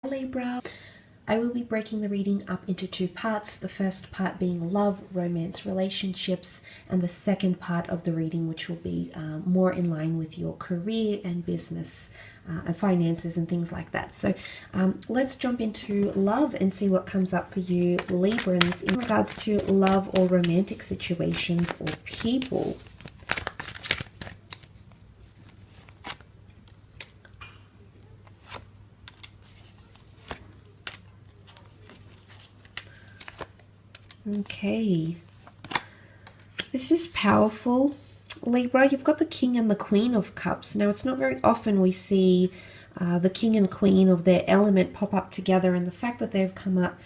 Libra. I will be breaking the reading up into two parts. The first part being love, romance, relationships, and the second part of the reading, which will be more in line with your career and business and finances and things like that. So let's jump into love and see what comes up for you, Librans, in regards to love or romantic situations or people. Okay, this is powerful, Libra. You've got the King and the Queen of Cups. Now, it's not very often we see the King and Queen of their element pop up together, and the fact that they've come up,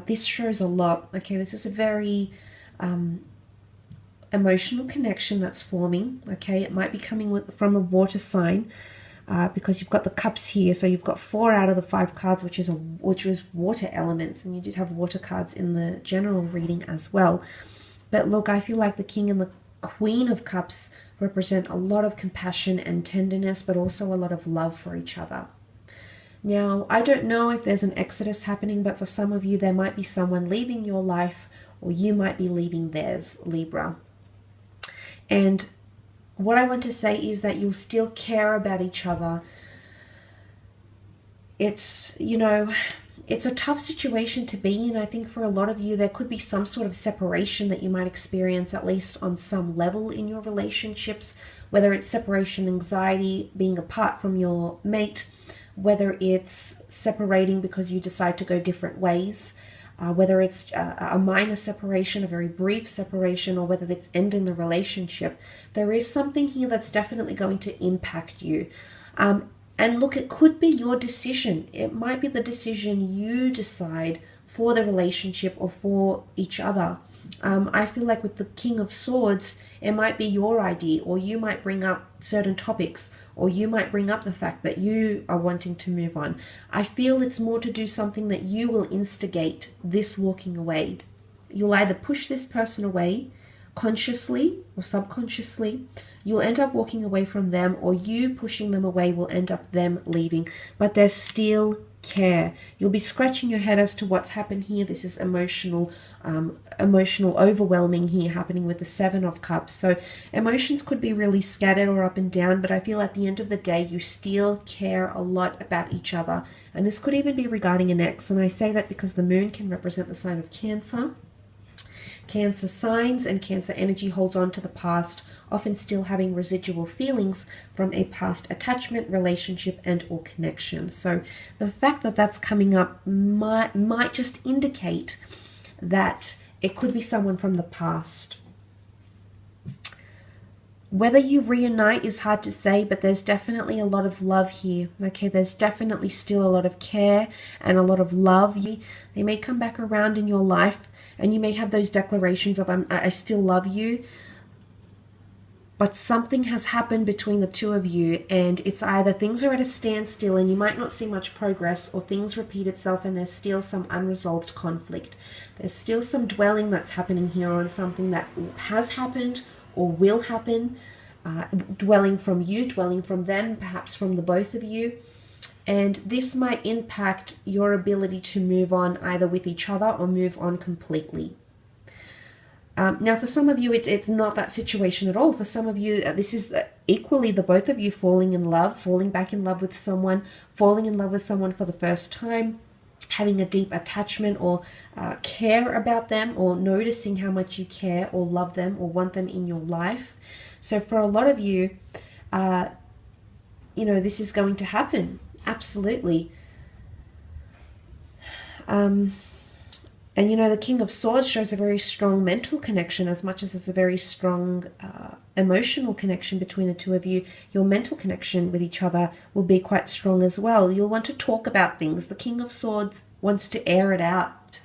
this shows a lot. Okay, this is a very emotional connection that's forming. Okay, it might be coming from a water sign. Because you've got the cups here, so you've got 4 out of the 5 cards, which was water elements, and you did have water cards in the general reading as well. But look, I feel like the King and the Queen of Cups represent a lot of compassion and tenderness, but also a lot of love for each other. Now, I don't know if there's an exodus happening, but for some of you, there might be someone leaving your life, or you might be leaving theirs, Libra. And what I want to say is that you'll still care about each other. It's, you know, it's a tough situation to be in. I think for a lot of you, there could be some sort of separation that you might experience, at least on some level in your relationships, whether it's separation anxiety, being apart from your mate, whether it's separating because you decide to go different ways, whether it's a minor separation, a very brief separation, or whether it's ending the relationship. There is something here that's definitely going to impact you. And look, it could be your decision. It might be the decision you decide for the relationship or for each other. I feel like with the King of Swords, it might be your idea, or you might bring up certain topics, or you might bring up the fact that you are wanting to move on. I feel it's more to do something that you will instigate this walking away. You'll either push this person away consciously or subconsciously. You'll end up walking away from them, or you pushing them away will end up them leaving. But there's still care. You'll be scratching your head as to what's happened here. This is emotional overwhelming here happening with the 7 of Cups. So emotions could be really scattered or up and down, but I feel at the end of the day you still care a lot about each other. And this could even be regarding an ex, and I say that because the moon can represent the sign of Cancer. Cancer signs and Cancer energy holds on to the past, often still having residual feelings from a past attachment, relationship, and or connection. So the fact that that's coming up might just indicate that it could be someone from the past. Whether you reunite is hard to say, but there's definitely a lot of love here. Okay, there's definitely still a lot of care and a lot of love. They may come back around in your life, and you may have those declarations of, I still love you. But something has happened between the two of you, and it's either things are at a standstill and you might not see much progress, or things repeat itself and there's still some unresolved conflict. There's still some dwelling that's happening here on something that has happened or will happen. Dwelling from you, dwelling from them, perhaps from the both of you. And this might impact your ability to move on either with each other or move on completely. Now, for some of you, it's not that situation at all. For some of you, this is equally the both of you falling in love, falling back in love with someone, falling in love with someone for the first time, having a deep attachment or care about them, or noticing how much you care or love them or want them in your life. So for a lot of you, you know, this is going to happen. Absolutely. And you know, the King of Swords shows a very strong mental connection as much as there's a very strong emotional connection between the two of you. Your mental connection with each other will be quite strong as well. You'll want to talk about things. The King of Swords wants to air it out.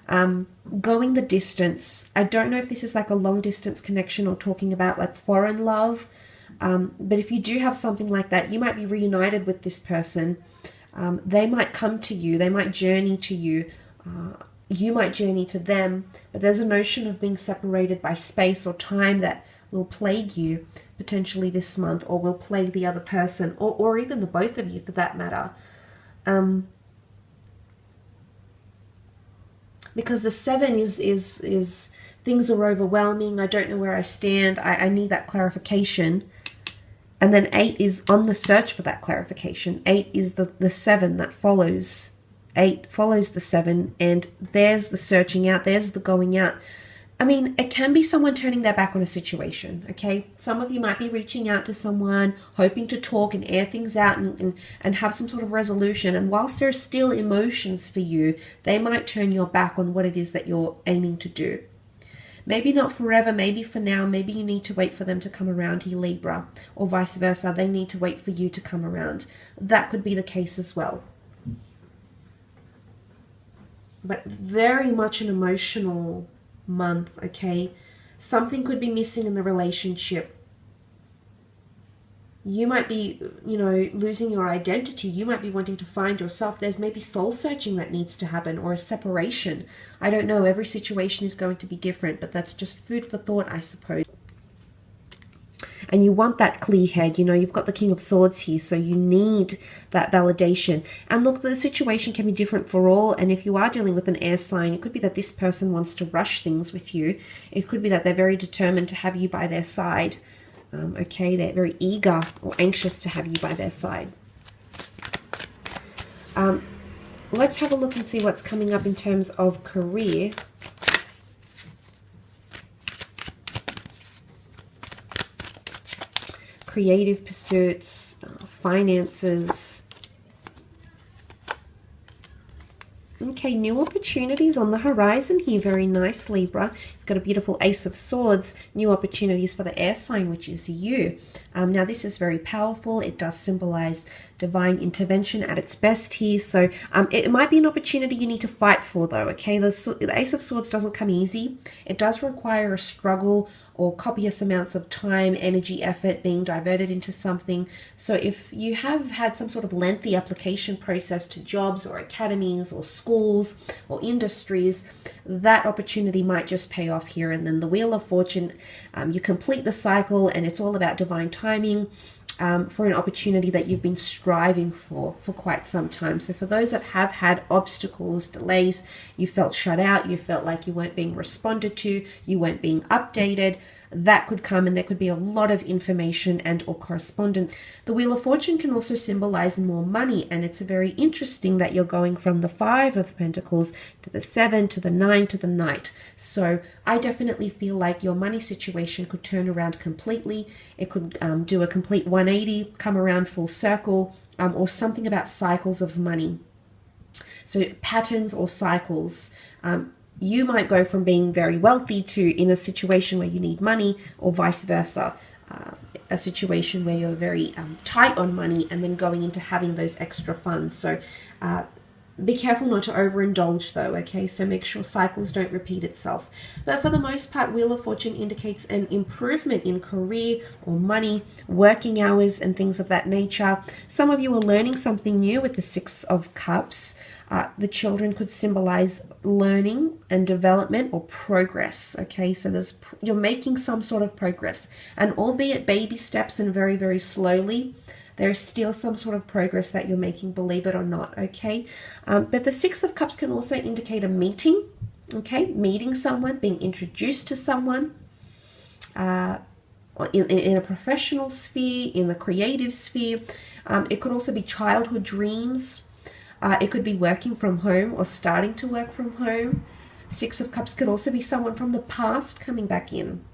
Going the distance. I don't know if this is like a long distance connection or talking about like foreign love. But if you do have something like that, you might be reunited with this person. They might come to you. They might journey to you. You might journey to them. But there's a notion of being separated by space or time that will plague you potentially this month, or will plague the other person, or even the both of you for that matter. because the 7 is things are overwhelming. I don't know where I stand. I need that clarification. And then 8 is on the search for that clarification. 8 is the 7 that follows. 8 follows the 7, and there's the searching out, there's the going out. I mean, it can be someone turning their back on a situation, okay? Some of you might be reaching out to someone, hoping to talk and air things out and have some sort of resolution. And whilst there's still emotions for you, they might turn your back on what it is that you're aiming to do. Maybe not forever, maybe for now, maybe you need to wait for them to come around here, Libra, or vice versa. They need to wait for you to come around. That could be the case as well. But very much an emotional month, okay? Something could be missing in the relationship. You might be, you know, losing your identity. You might be wanting to find yourself. There's maybe soul searching that needs to happen, or a separation. I don't know. Every situation is going to be different, but that's just food for thought, I suppose. And you want that clear head. You know, you've got the King of Swords here, so you need that validation. And look, the situation can be different for all. And if you are dealing with an air sign, it could be that this person wants to rush things with you. It could be that they're very determined to have you by their side. Okay, they're very eager or anxious to have you by their side. Let's have a look and see what's coming up in terms of career. Creative pursuits, finances. Okay, new opportunities on the horizon here. Very nice, Libra. You've got a beautiful Ace of Swords. New opportunities for the air sign, which is you. Now, this is very powerful. It does symbolize divine intervention at its best here. So it might be an opportunity you need to fight for, though, okay? The Ace of Swords doesn't come easy. It does require a struggle or copious amounts of time, energy, effort being diverted into something. So if you have had some sort of lengthy application process to jobs or academies or schools or industries, that opportunity might just pay off here. And then the Wheel of Fortune, you complete the cycle, and it's all about divine timing for an opportunity that you've been striving for quite some time. So for those that have had obstacles, delays, you felt shut out, you felt like you weren't being responded to, you weren't being updated, that could come, and there could be a lot of information and or correspondence. The Wheel of Fortune can also symbolize more money, and it's very interesting that you're going from the 5 of Pentacles to the 7 to the 9 to the Knight. So I definitely feel like your money situation could turn around completely. It could do a complete 180, come around full circle, or something about cycles of money. So patterns or cycles. You might go from being very wealthy to in a situation where you need money, or vice versa. A situation where you're very tight on money and then going into having those extra funds. So be careful not to overindulge though, okay? So make sure cycles don't repeat itself. But for the most part, Wheel of Fortune indicates an improvement in career or money, working hours, and things of that nature. Some of you are learning something new with the 6 of Cups. The children could symbolize learning and development or progress, okay? So you're making some sort of progress, and albeit baby steps and very, very slowly, there's still some sort of progress that you're making, believe it or not, okay? But the 6 of Cups can also indicate a meeting, okay? Meeting someone, being introduced to someone in a professional sphere, in the creative sphere. It could also be childhood dreams. It could be working from home or starting to work from home. 6 of Cups could also be someone from the past coming back in.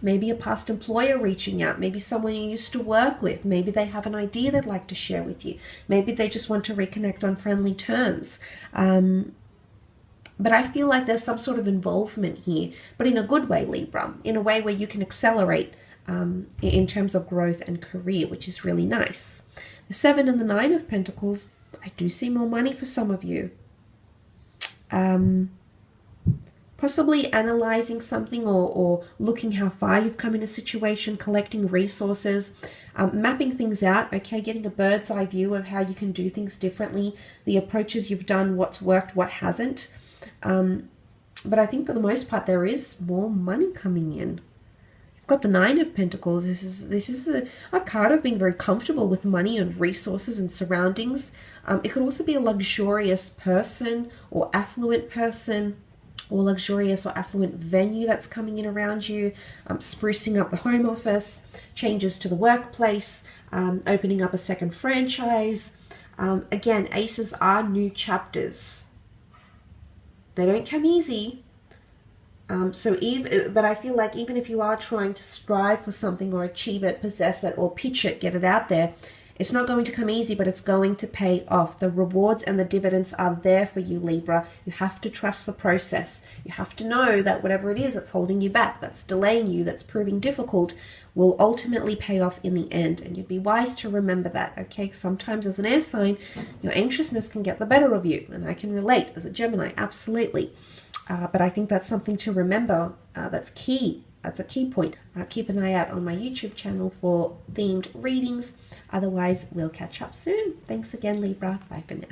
Maybe a past employer reaching out. Maybe someone you used to work with. Maybe they have an idea they'd like to share with you. Maybe they just want to reconnect on friendly terms. But I feel like there's some sort of involvement here, but in a good way, Libra. In a way where you can accelerate in terms of growth and career, which is really nice. The 7 and the 9 of Pentacles, I do see more money for some of you. Possibly analyzing something or looking how far you've come in a situation, collecting resources, mapping things out, okay, getting a bird's eye view of how you can do things differently, the approaches you've done, what's worked, what hasn't. But I think for the most part, there is more money coming in. You've got the 9 of Pentacles. This is a card of being very comfortable with money and resources and surroundings. It could also be a luxurious person or affluent person. or luxurious or affluent venue that's coming in around you, sprucing up the home office, changes to the workplace, opening up a second franchise. Again, aces are new chapters. They don't come easy. But I feel like even if you are trying to strive for something or achieve it, possess it, or pitch it, get it out there, it's not going to come easy, but it's going to pay off. The rewards and the dividends are there for you, Libra. You have to trust the process. You have to know that whatever it is that's holding you back, that's delaying you, that's proving difficult, will ultimately pay off in the end. And you'd be wise to remember that, okay? Sometimes as an air sign, your anxiousness can get the better of you. And I can relate as a Gemini, absolutely. But I think that's something to remember. That's key. That's a key point. Keep an eye out on my YouTube channel for themed readings. Otherwise, we'll catch up soon. Thanks again, Libra. Bye for now.